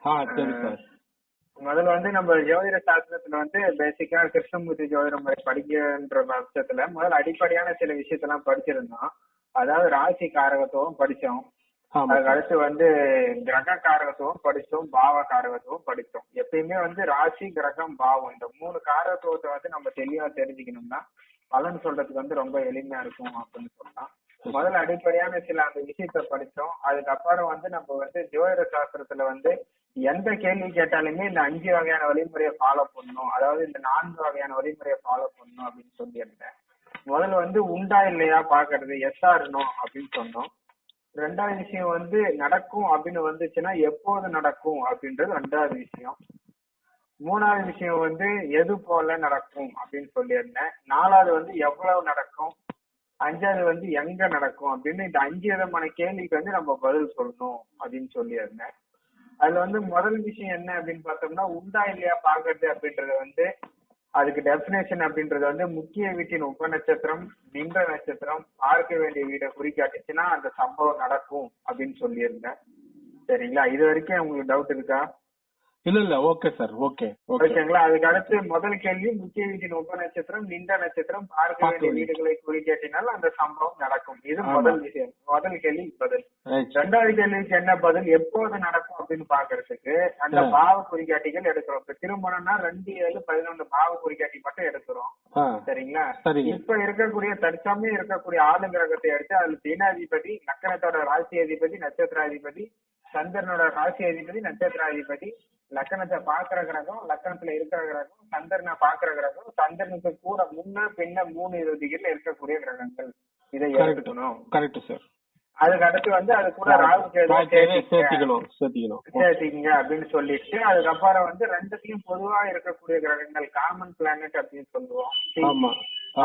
சரி சார். முதல்ல வந்து நம்ம ஜோதிட சாஸ்திரத்துல வந்து பேசிக்கா கிருஷ்ணமூர்த்தி ஜோதிட முறை படிக்கின்ற பட்சத்துல முதல்ல அடிப்படையான சில விஷயத்தெல்லாம் படிச்சிருந்தோம். அதாவது ராசி காரகத்துவம் படிச்சோம். அதுக்கு அடுத்து வந்து கிரக காரகத்துவம் படிச்சோம், பாவ காரகத்துவம் படிச்சோம். எப்பயுமே வந்து ராசி, கிரகம், பாவம் இந்த 3 காரகத்துவத்தை வந்து நம்ம தெளிவா தெரிஞ்சுக்கணும்னா பலன் சொல்றதுக்கு வந்து ரொம்ப எளிமையா இருக்கும் அப்படின்னு சொல்லலாம். முதல்ல அடிப்படையான சில அந்த விஷயத்த படிச்சோம். அதுக்கப்புறம் வந்து நம்ம வந்து ஜோதிட சாஸ்திரத்துல வந்து எந்த கேள்வி கேட்டாலுமே இந்த 5 வகையான வழிமுறையை ஃபாலோ பண்ணணும், அதாவது இந்த 4 வகையான வழிமுறையை ஃபாலோ பண்ணணும் அப்படின்னு சொல்லியிருந்தேன். முதல்ல வந்து உண்டா இல்லையா பாக்குறது, எஸ் ஆர் நோ அப்படின்னு சொன்னோம். 2வது விஷயம் வந்து நடக்கும் அப்படின்னு வந்துச்சுன்னா எப்போது நடக்கும் அப்படின்றது 2வது விஷயம். 3வது விஷயம் வந்து எது போல நடக்கும் அப்படின்னு சொல்லியிருந்தேன். 4வது வந்து எவ்வளவு நடக்கும், 5வது வந்து எங்க நடக்கும் அப்படின்னு இந்த 5 விதமான கேள்விக்கு வந்து நம்ம பதில் சொல்லணும் அப்படின்னு சொல்லியிருந்தேன். அதுல வந்து முதல் விஷயம் என்ன அப்படின்னு பார்த்தோம்னா உண்டா இல்லையா பாக்குறது அப்படின்றது வந்து அதுக்கு டெபினேஷன் அப்படின்றது வந்து முக்கிய வீட்டின் உப நட்சத்திரம், நின்ற நட்சத்திரம், பார்க்க வேண்டிய வீடை குறிக்காட்டுச்சுன்னா அந்த சம்பவம் நடக்கும் அப்படின்னு சொல்லியிருந்தேன். சரிங்களா? இது வரைக்கும் உங்களுக்கு டவுட் இருக்கா? இல்ல ஓகே சார். ஓகேங்களா? அதுக்கு அடுத்து முதல் கேள்வி முக்கிய வீட்டின் உப நட்சத்திரம், நின்ற நட்சத்திரம், பார்க்க வேண்டிய வீடுகளை குறிக்காட்டினால் அந்த சம்பவம் நடக்கும். இது முதல் விஷயம். முதல் கேள்வி பதில். 2வது கேள்விக்கு என்ன பதில், எப்போது நடக்கும் அப்படின்னு பாக்குறதுக்கு அந்த பாவ குறிகாட்டிகள் எடுக்கிறோம். இப்ப திருமணம்னா 2, 7, 11 பாவ குறிகாட்டி மட்டும் எடுக்கிறோம். சரிங்களா? இப்ப இருக்கக்கூடிய தற்சமயம் இருக்கக்கூடிய ஆளு கிரகத்தை எடுத்து அதுல தினாதிபதி, லக்கணத்தோட ராசி அதிபதி, நட்சத்திராதிபதி, சந்திரனோட ராசி அதிபதி, நட்சத்திராதிபதி, லக்கணத்தை பாக்குற கிரகம், லக்கணத்துல இருக்கிற கிரகம், சந்திரனை பாக்குற கிரகம், சந்திரனுக்கு கூட முன்ன பின்ன 3 டிகிரில இருக்கக்கூடிய கிரகங்கள், இதை எடுத்துக்கணும். Correct sir. அதுக்கு அடுத்து வந்து அது கூட ராகு சேர்த்திங்க அப்படின்னு சொல்லிட்டு அதுக்கப்புறம் வந்து 2த்தையும் பொதுவா இருக்கக்கூடிய கிரகங்கள் காமன் பிளானட் அப்படின்னு சொல்லுவோம்.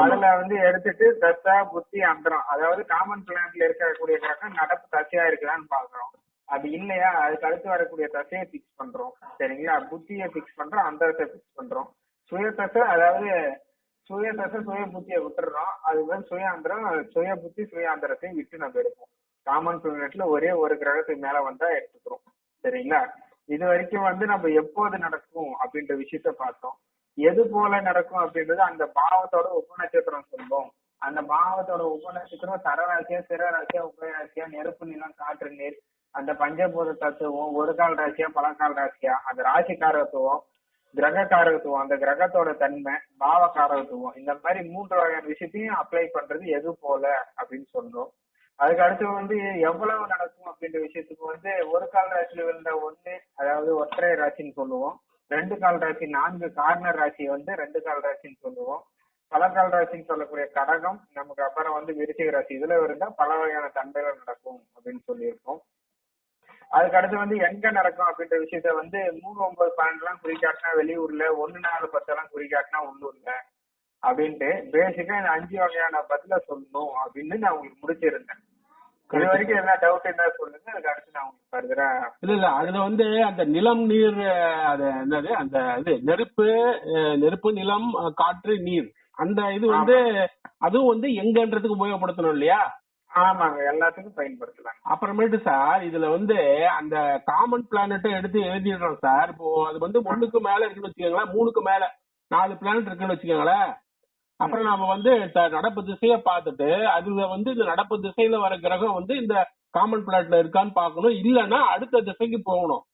அதுல வந்து எடுத்துட்டு தசா புத்தி அந்தரம், அதாவது காமன் பிளானட்ல இருக்கக்கூடிய கிரகம் நடப்பு தசையா இருக்குதான்னு பாக்குறோம். அது இல்லையா அதுக்கு அடுத்து வரக்கூடிய தசையை பிக்ஸ் பண்றோம். சரிங்களா? புத்தியை பிக்ஸ் பண்றோம், அந்தரத்தை பிக்ஸ் பண்றோம். சுயதசை, அதாவது சுயதசை சுய புத்தியை விட்டுறோம். அது வந்து சுய அந்தரம், சுய புத்தி சுய அந்தரத்தையும் விட்டு நம்ம எடுப்போம். காமன் பிளானட்ல ஒரே ஒரு கிரகத்துக்கு மேல வந்தா எடுத்துக்கிறோம். சரிங்களா? இது வரைக்கும் வந்து நம்ம எப்போது நடக்கும் அப்படின்ற விஷயத்த பார்த்தோம். எது போல நடக்கும் அப்படின்றது அந்த பாவத்தோட உப நட்சத்திரம் சொல்லுவோம். அந்த பாவத்தோட உப நட்சத்திரம் தரராசியா, சிறராசியா, உபராசியா, நெருப்பு, நிலம், காற்று, நீர், அந்த பஞ்சபூத தத்துவம், ஒரு கால் ராசியா, பல கால் ராசியா, அந்த ராசி காரகத்துவம், கிரக காரகத்துவம், அந்த கிரகத்தோட தன்மை, பாவ காரகத்துவம், இந்த மாதிரி 3 வகையான விஷயத்தையும் அப்ளை பண்றது எது போல அப்படின்னு சொல்றோம். அதுக்கு அடுத்து வந்து எவ்வளவு நடக்கும் அப்படின்ற விஷயத்துக்கு வந்து ஒரு கால் ராசியில விழுந்த 1, அதாவது ஒற்றை ராசின்னு சொல்லுவோம். 2 கால் ராசி, 4 கார்னர் ராசி வந்து 2 கால் ராசின்னு சொல்லுவோம். பல கால் ராசின்னு சொல்லக்கூடிய கடகம், நமக்கு அப்புறம் வந்து விருச்சிக ராசி, இதுல இருந்தா பல வகையான தன்மைகள் நடக்கும் அப்படின்னு சொல்லியிருக்கோம். அதுக்கு அடுத்து வந்து எங்க நடக்கும் அப்படின்ற விஷயத்த வந்து 3, 9, 12 எல்லாம் குறிக்காட்டினா வெளியூர்ல, 1, 4, 10 எல்லாம் குறிக்காட்டினா உள்ளூர்ல அப்படின்ட்டு பேசிக்கா இந்த 5 வகையான பதில சொல்லணும் அப்படின்னு நான் உங்களுக்கு முடிச்சிருந்தேன். இது வரைக்கும் என்ன டவுட் என்ன சொல்லுங்க, அதுக்கு அடுத்து நான் உங்களுக்கு ஃபர்தரா. இல்ல அதுல வந்து அந்த நிலம், நீர், அது என்னது, அந்த இது நெருப்பு, நிலம், காற்று, நீர், அந்த இது வந்து அதுவும் வந்து எங்கன்றதுக்கு உபயோகப்படுத்தணும் இல்லையா? ஆமாங்க, எல்லாத்துக்கும் பயன்படுத்தலாம். அப்புறமேட்டு சார் இதுல வந்து அந்த காமன் பிளானட்டை எடுத்து எழுதிடுறோம் சார். இப்போ அது வந்து 1க்கு மேல இருக்குன்னு வச்சுக்கோங்களேன், 3க்கு மேல 4 பிளானட் இருக்குன்னு வச்சுக்கோங்களேன். அப்புறம் நாம வந்து நடப்பு திசைய பார்த்துட்டு அதுல வந்து இந்த நடப்பு திசையில வர கிரகம் வந்து இந்த காமன் பிளானட்ல இருக்கான்னு பாக்கணும். இல்லன்னா அடுத்த திசைக்கு போகணும்.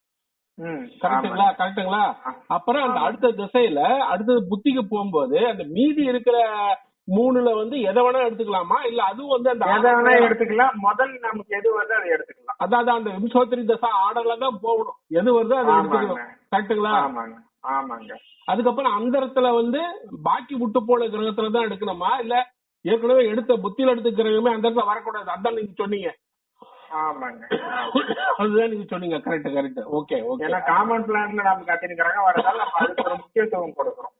கரெக்டுங்களா? அப்புறம் அந்த அடுத்த திசையில அடுத்த புத்திக்கு போகும்போது அந்த மீதி இருக்கிற 3ல வந்து எதை வேணா எடுத்துக்கலாமா, இல்ல அதுவும் வந்து அந்த எதை வேணா எடுத்துக்கலாம். முதல்ல நமக்கு எது வருதோ அதை எடுத்துக்கலாம். அதாவது அந்த விம்சோத்திரி தசா ஆர்டர்ல தான் போகணும். எது வருதோ அதை எடுத்துக்கணும். கரெக்டுங்களா? ஆமாங்க. அதுக்கப்புறம் அந்தரத்துல வந்து பாக்கி விட்டு போன கிரகத்துல தான் எடுக்கணுமா, இல்ல ஏற்கனவே எடுத்த புத்தியில எடுத்த கிரகமே அந்த இடத்துல வரக்கூடாது? அதான் நீங்க சொன்னீங்க. ஆமாங்க, அதுதான் நீங்க சொன்னீங்க. கரெக்ட். ஓகே. ஏன்னா காமன் பிளான்ல நமக்கு அத்தனை கிரகம் வரதால நம்ம அதுக்கு ஒரு முக்கியத்துவம் கொடுக்குறோம்.